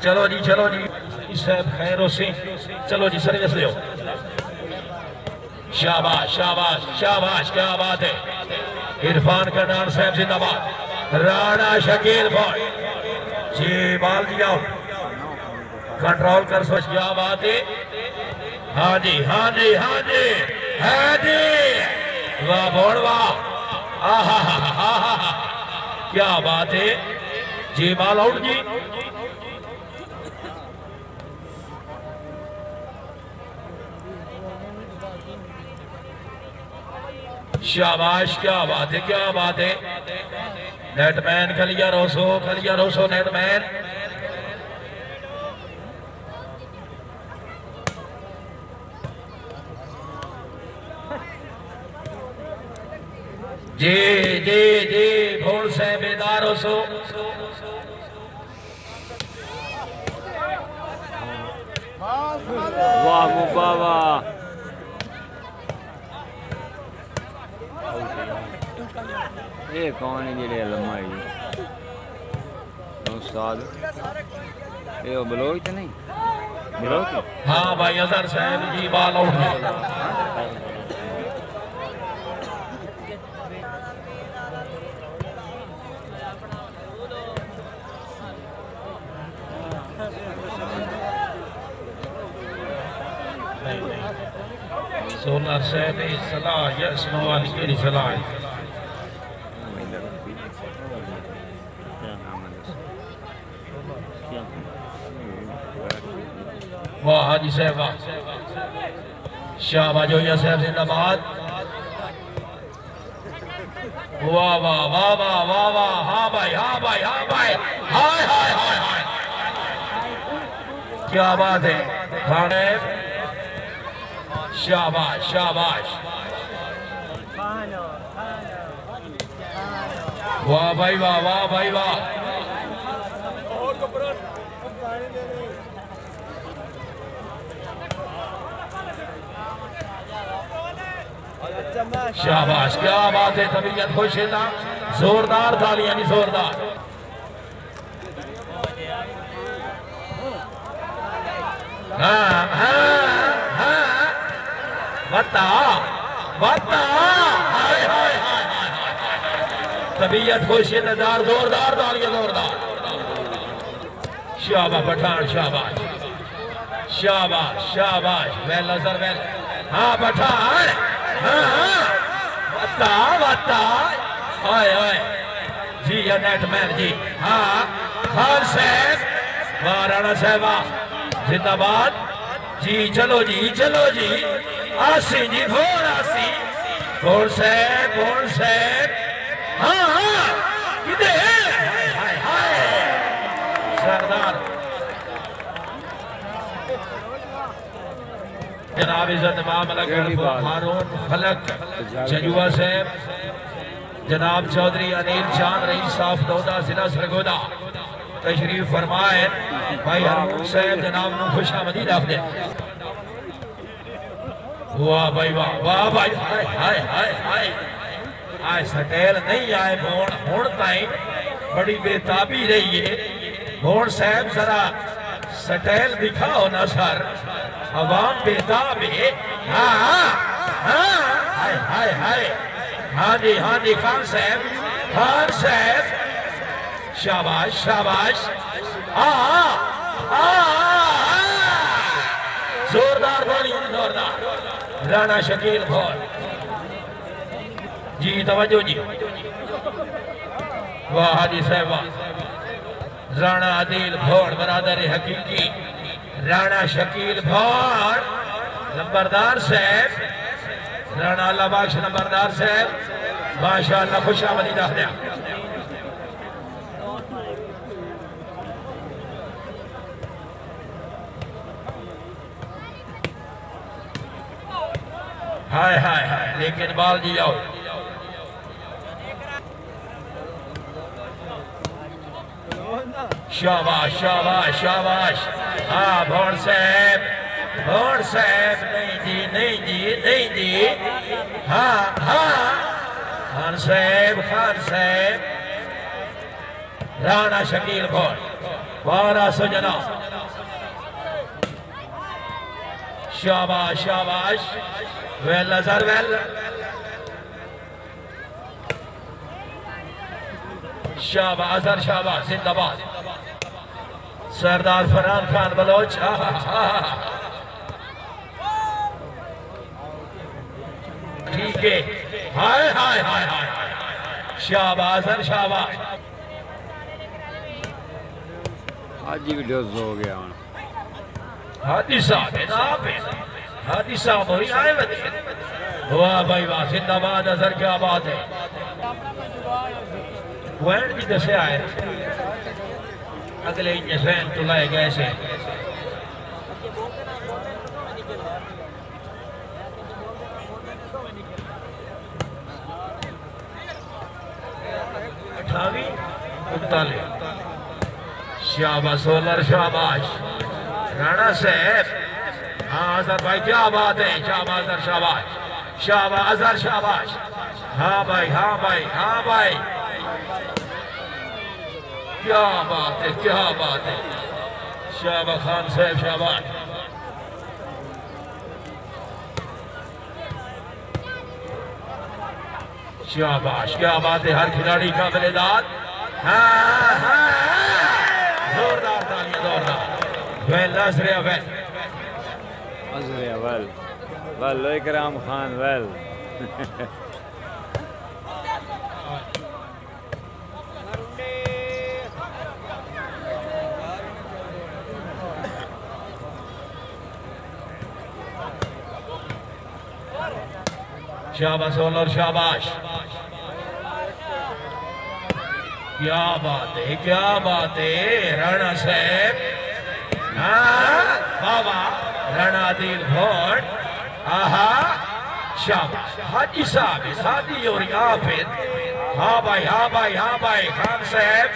चलो जी साहब खैर सिंह, चलो जी सर्विस लो। शाबाश शाबाश शाबाश, क्या बात है। इरफान करनान साहब जिंदाबाद। राणा शकील भाई जी, बाल जी आओ, कंट्रोल कर सोच, क्या बात है। हाँ जी हाँ जी हाँ जी हाँ जी, वाह बोल वाह, आहा हा हा हा, क्या बात है जी। बाल आउट जी। शाबाश, क्या बात है क्या बात है। नेटमैन खलिया रोसो नेटमैन। जी जी जी, भोर से बेदार रोसो। वाह मुब्बा वाह, ये कौन है जेड़े लम्हाई उस्ताद, ये बलोच तो नहीं बलोच। हाँ भाई अजहर साहब जी, बाल आउट। सोलर साहब सलाह यसनो वाली केड़ी सलाह है। वाह हाजी साहब वाह, शाहबाज होया साहब जिंदाबाद। वाह वाह वाह वाह वाह वाह, हाँ भाई हाँ भाई हाँ भाई, हाय हाय हाय हाय, क्या बात है खाने। शाबाश शाबाश, वाह भाई वाह वाह भाई वाह। शाबाश, क्या बात है। तबीयत खुश है ना, जोरदार तालियां नहीं, जोरदार। हाँ हाँ हाँ, बता बता, हाय हाय हाय हाय, तबीयत खुश है, जोरदार तालियां, जोरदार। शाबाश पठान, शाबाश शाबाश शाबाश, वेल नजर वेल। हाँ पठान, हाँ बता बता, हाय हाय जी, या नेटमैन जी। हाँ खान साहब, राणा साहब जिंदाबाद जी। चलो जी आसी जी, भोर आसी, भोर साहब हाँ हाँ, किधर हाय हाय हाय, सरदार जनाब इज्जत इमाम हारून फलक जजुआ साहब, जनाब चौधरी अनिल चांद रईस साफ दौदा जिला सरगोदा तशरीफ फरमाए। भाई हरमून साहब जनाब नू खुशामदीद आखदे। वाह भाई वाह वाह भाई, हाय हाय हाय हाय, आए सटेल नहीं आए बोन हुण ताई, बड़ी बेताबी रही है। बोन साहब जरा सटेल दिखाओ ना सर, अवाम बेताब है। हाँ हाँ हाय हाय हाय, हाँ जी खान साहब शाबाश शाबाश, जोरदार बोली, जोरदार। राणा शकील भौर जी, तवज्जो जी, वाह हाजी साहब वाह। राणा आदिल भौर बरादर हकीकी, राणा शकील भौर नंबरदार साहब, राणा अल्लाह बख्श नंबरदार साहब, माशाअल्लाह खुशामदीद आखदे। हाय हाय हाय, लेकिन बाल जी आओ। शाबाश शाबाश शाबाश, हाँ भौर साहब नहीं जी, हाँ हाँ खान साहब राणा शकील फौज 1200 जनाब। शाबाश शाबाश वेल अजहर वेल। शाबाश अजहर शाबाश जिंदाबाद। सरदार फरहान खान बलोच ठीक है। हाय हाय हाय हाय शाबाश अजहर शाबाश। आज ही वीडियो हो गया हूँ। हादी साहब है ना पे हादी साहब हो ही आए बच्चे। वाह भाई वाह जिंदाबाद अजहर क्या बात है। वैन भी दसे आए अगले इन फैन तो लाए गए से अठावी उनतालीस। शाबाश सोलर शाबाश राणा साहब। हाँ अजहर भाई क्या बात है। शाबाश अजहर शाबाश शाबाश अजहर शाबाश। हाँ भाई हाँ भाई हाँ भाई क्या बात है क्या बात है। शाबाश खान साहब शाबाश। शाबाश क्या बात है। हर खिलाड़ी का बलिदान। हाँ हाँ जोरदार तालियां जोरदार। Well Nasre well Azhar well well Ikram Khan well. शाबाश और शाबाश क्या बात है क्या बात है। राणा साहब बाबा राणा दिल भट्ट आहा शाबाश। हाजी साहब शादी और आफिद। हाँ भाई हाँ भाई हाँ भाई खान साहब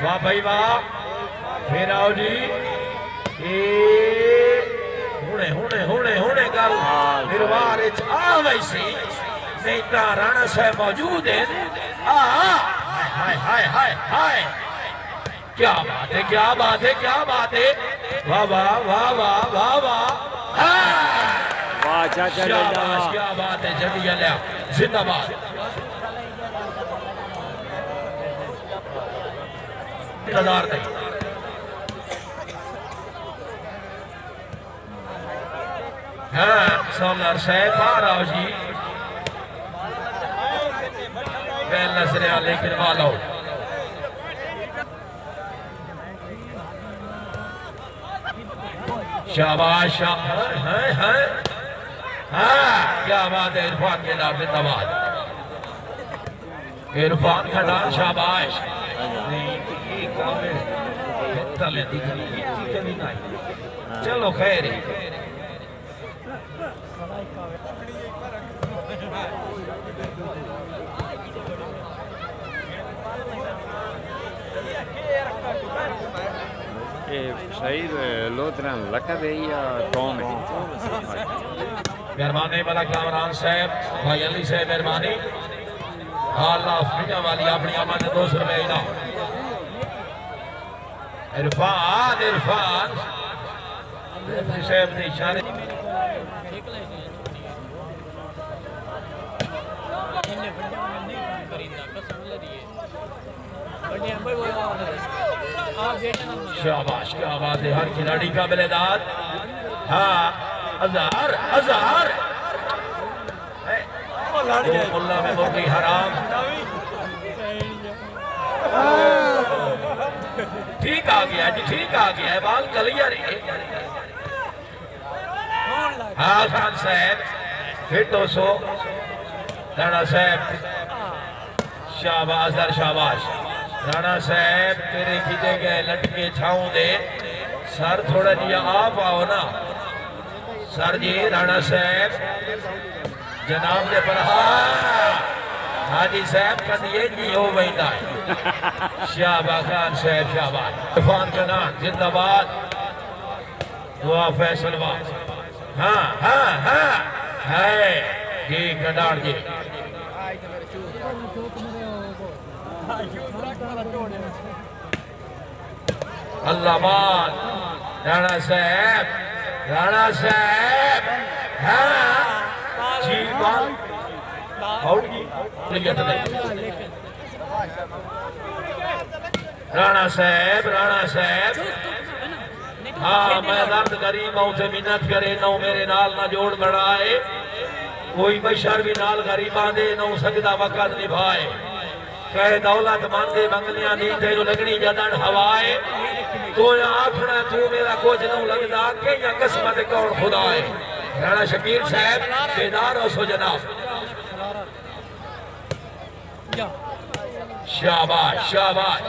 वाह भाई वाह। फिर आओ जी हुणे हुणे हुणे हुणे गल निर्वार आ वैसी नहीं तो राणा साहब मौजूद है। हाय हाय हाय हाय क्या बात है क्या बात है क्या बात है। वाह वाह वाह वाह वाह वाह वाह चाचा शाबाश क्या बात है। जडिया लिया जिंदाबाद। इंतजार नहीं। हाँ सोलर साहब आ रहा जी वेल नजर लेकिन वालो शाबाश क्या बात है। इरफान के नाम जिंदाबाद। इरफान का नाम शाबाश। चलो खैर शहीद लोधरा लकब है या कौन है। मेहरबानी वाला कामरान साहब भाई अली साहब मेहरबानी। आला अफ्रीका वाली अपनी आमद 200 रुपए इनाम। इरफान इरफान साहब ने इशारे शाबाश क्या बात है। हर खिलाड़ी का बलिदान। हाँ अजहर अजहर मुल्ला में मुर्गी हराम। ठीक आ गया जी ठीक आ गया है बाल कलिया रे। हाँ खान साहब फिर 200 राणा साहब शाबाश अजहर शाबाश। राणा साहब तेरे खींचे गए लटके छाऊं दे सर थोड़ा जिया आप आओ ना सर जी। राणा साहब जनाब दे पर हाजी साहब कदिए जी हो वहीदा है। शाबाश खान साहब शाबाश। इरफान का नाम जिंदाबाद। दुआ फैसलबाज। हाँ हाँ हाँ है जी कडार जी। अल्लाहबाद राणा साहब हाँ जी बाल आउट की राणा साहब हाँ मैं दर्द करी मौत मिन्नत करे नौ मेरे नाल ना जोड़ बढ़ाए कोई बशर भी नाल गरीबा दे नौ सकदा वक़्त निभाए कहे दौलत मंदे बंगलियां दी तेरू लगनी जदन हवाए तो आखना तू मेरा कुछ नहीं लगदा के या किस्मत कौन खुदा है राणा शकील साहब बेदार हो सो जनाब शाबाश शाबाश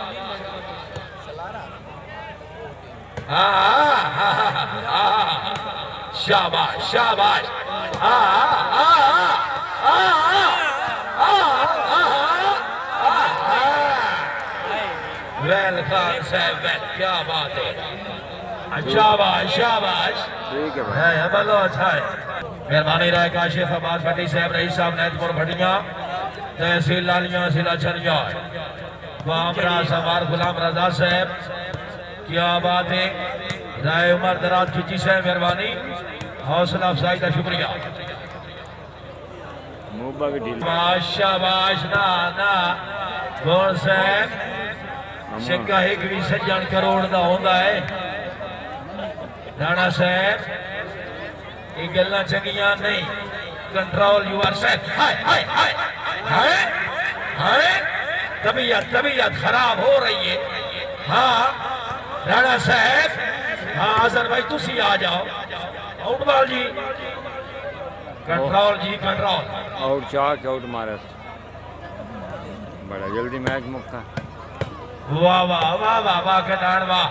शाबाश शाबाश वेल खान साहब क्या बात है शाबाश शाबाश ठीक है भाई है बोलो अच्छा है मेहरबानी राय काशिफ अब्बास भट्टी साहब रईस साहब नैतपुर भटिया तहसील लालिया जिला छरिया वामरा सवार गुलाम रजा साहब क्या बात है राय उमर दराज खिची साहब मेहरबानी हौसला अफजाई का शुक्रिया मुब्बा की ढील शाबाश ना ना कौन साहब सिक्का एक भी सज्जन करोड़ का होता है राणा साहब ये गल्ला चंगिया नहीं कंट्रोल यूर सेल्फ हाय हाय हाय हाय हाय तबीयत खराब हो रही है हाँ राणा साहब हाँ अजहर भाई तुसी आ जाओ आउटबॉल जी कंट्रोल जी कंट्रोल आउट चाक आउट मारा बड़ा जल्दी मैच मुक्का वाह वाह वाह वाह वाह कटान वाह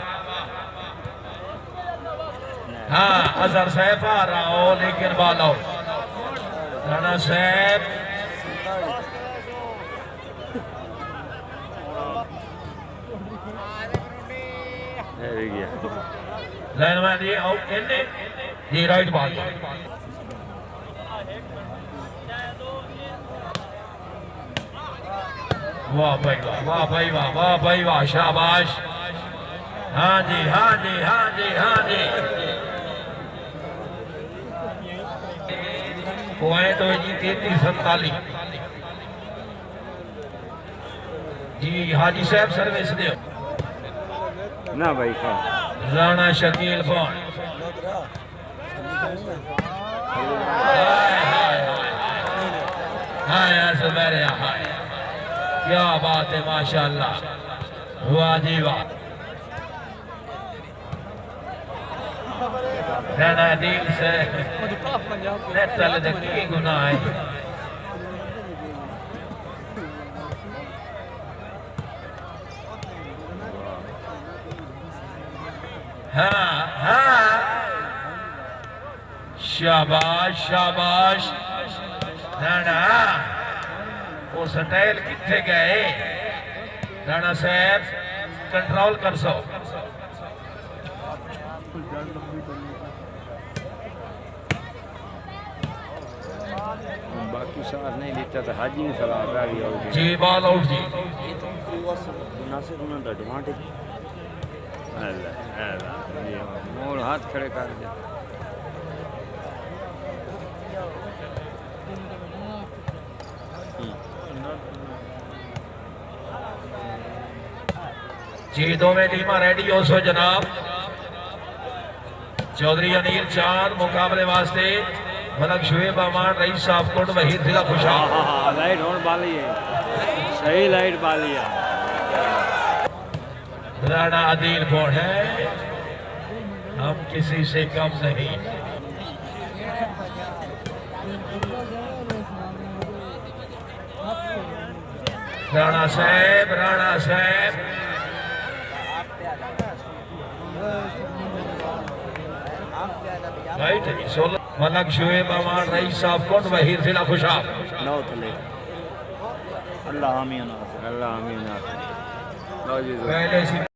हाँ अजहर साहब आ रहा हो लेकिन बॉल आउट राणा साहब लाइनमैन ये आउट इनने ये राइट बॉल वाह भाई वाह भाई वाह वाह भाई वाह शाबाश हाँ जी हाँ जी हाँ जी हाँ जी पॉइंट हो जी 33-47 जी हाजी साहब सर्विस दो ना भाई का राणा शकील फोन हाय मेरे हाय क्या बात है माशाल्लाह वाह जी वाह राणा दिल से चल देखिए गुनाह है हाँ हाँ शाबाश शाबाश राणा वो स्टाइल किथे गए राणा साहब कंट्रोल कर सो बाकी साथ नहीं देता तो हाजी ने सलाह आ गई जी बॉल आउट जी नासिर उन्होंने एडवांटेज अल्लाह अल्लाह ये मोर हाथ खड़े कर दे जी दो में टीमा रेडी हो सो जनाब चौधरी अनिल चांद मुकाबले वास्ते मलक शुएब अमान रईस साहब कोट वहीद जिला खुशहाल लाइट होने वाली है सही लाइट वाली है राणा आदिल कौन है हम किसी से कम नहीं राणा साहब राइट है 16 मलक शुएब अमान रईस साहब कोट वहीद जिला खुशहाल नौ थले अल्लाह आमीन लो जी पहले